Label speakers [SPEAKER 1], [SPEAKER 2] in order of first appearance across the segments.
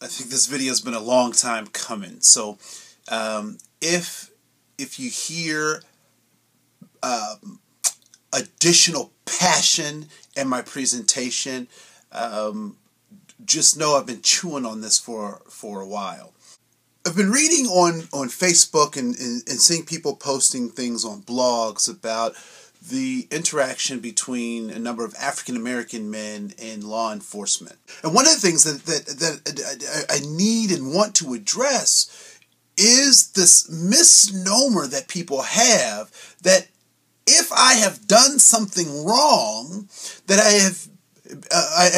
[SPEAKER 1] I think this video has been a long time coming. So if you hear additional passion in my presentation, just know I've been chewing on this for a while. I've been reading on Facebook and seeing people posting things on blogs about the interaction between a number of African American men and law enforcement. And one of the things that I need and want to address is this misnomer that people have that if I have done something wrong, that I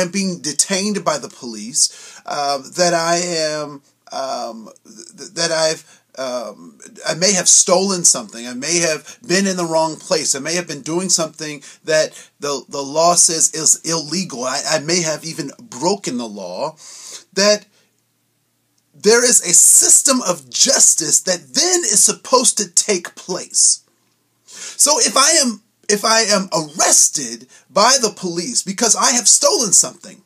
[SPEAKER 1] am being detained by the police, that I may have stolen something. I may have been in the wrong place. I may have been doing something that the law says is illegal. I may have even broken the law. That there is a system of justice that then is supposed to take place. So if I am arrested by the police because I have stolen something,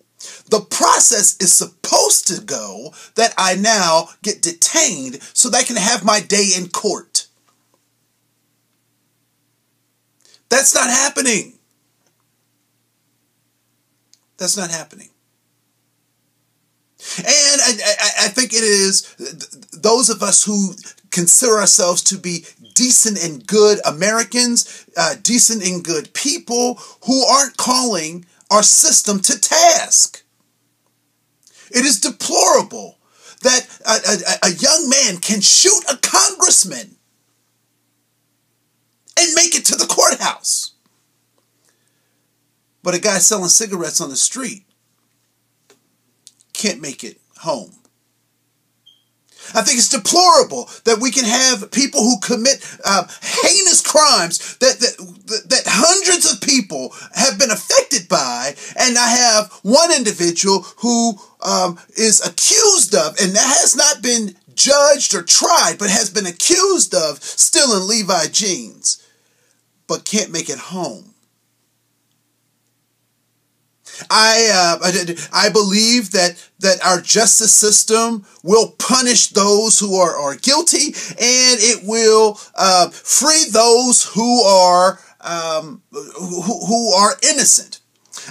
[SPEAKER 1] the process is supposed to go that I now get detained so that I can have my day in court. That's not happening. That's not happening. And I think it is those of us who consider ourselves to be decent and good Americans, decent and good people who aren't calling our system to task. It is deplorable that a young man can shoot a congressman and make it to the courthouse. But a guy selling cigarettes on the street can't make it home. I think it's deplorable that we can have people who commit heinous crimes that hundreds of people have been affected by, and I have one individual who is accused of, and that has not been judged or tried, but has been accused of stealing Levi jeans, but can't make it home. I believe that our justice system will punish those who are guilty, and it will free those who are innocent.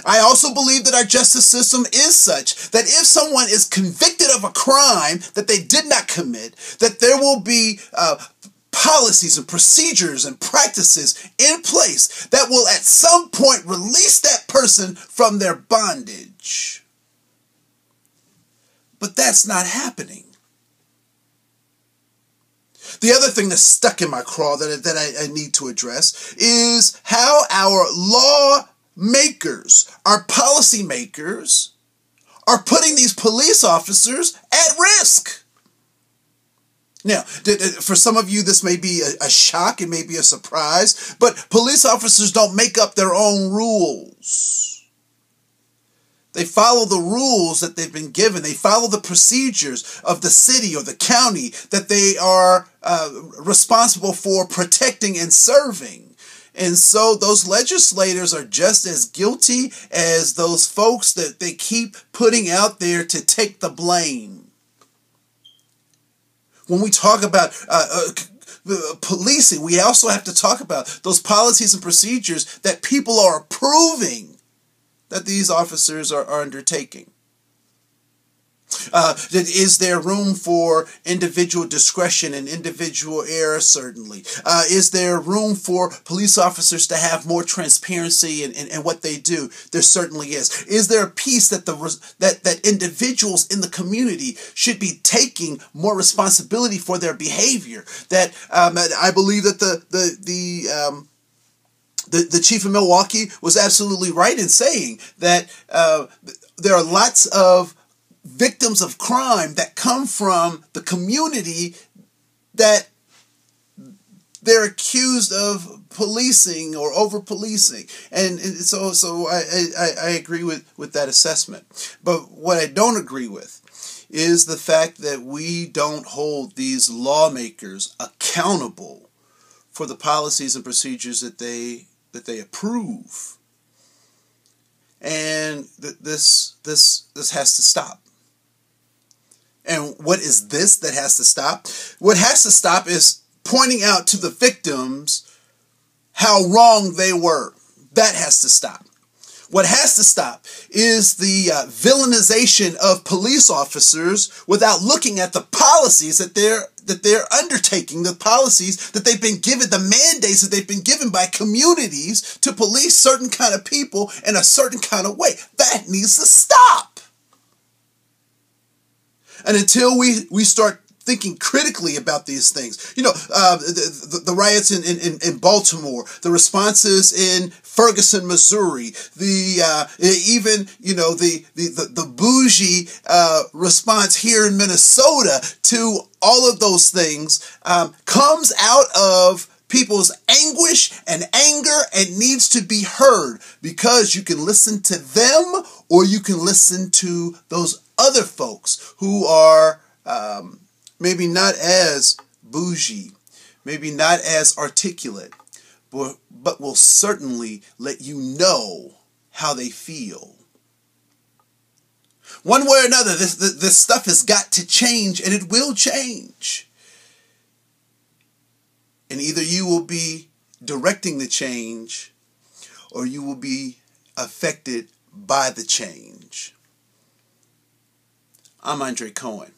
[SPEAKER 1] I also believe that our justice system is such that if someone is convicted of a crime that they did not commit, that there will be policies and procedures and practices in place that will at some point release that person from their bondage. But that's not happening. The other thing that's stuck in my craw that I need to address is how our lawmakers, our policymakers, are putting these police officers at risk. Now, for some of you, this may be a shock, it may be a surprise, but police officers don't make up their own rules. They follow the rules that they've been given. They follow the procedures of the city or the county that they are responsible for protecting and serving. And so those legislators are just as guilty as those folks that they keep putting out there to take the blame. When we talk about policing, we also have to talk about those policies and procedures that people are approving that these officers are undertaking. Is there room for individual discretion and individual error? Certainly. Is there room for police officers to have more transparency in what they do? There certainly is. Is there a piece that that individuals in the community should be taking more responsibility for their behavior? That I believe that the chief of Milwaukee was absolutely right in saying that there are lots of victims of crime that come from the community that they're accused of policing or over-policing. And so I agree with that assessment. But what I don't agree with is the fact that we don't hold these lawmakers accountable for the policies and procedures that they approve. And this has to stop. And what is this that has to stop? What has to stop is pointing out to the victims how wrong they were. That has to stop. What has to stop is the villainization of police officers without looking at the policies that they're undertaking, the policies that they've been given, the mandates that they've been given by communities to police certain kind of people in a certain kind of way. That needs to stop. And until we start thinking critically about these things, the riots in Baltimore, the responses in Ferguson, Missouri, the bougie response here in Minnesota to all of those things comes out of people's anguish and anger and needs to be heard, because you can listen to them or you can listen to those other folks who are maybe not as bougie, maybe not as articulate, but will certainly let you know how they feel. One way or another, this stuff has got to change, and it will change. And either you will be directing the change, or you will be affected by the change. I'm Andre Cohen.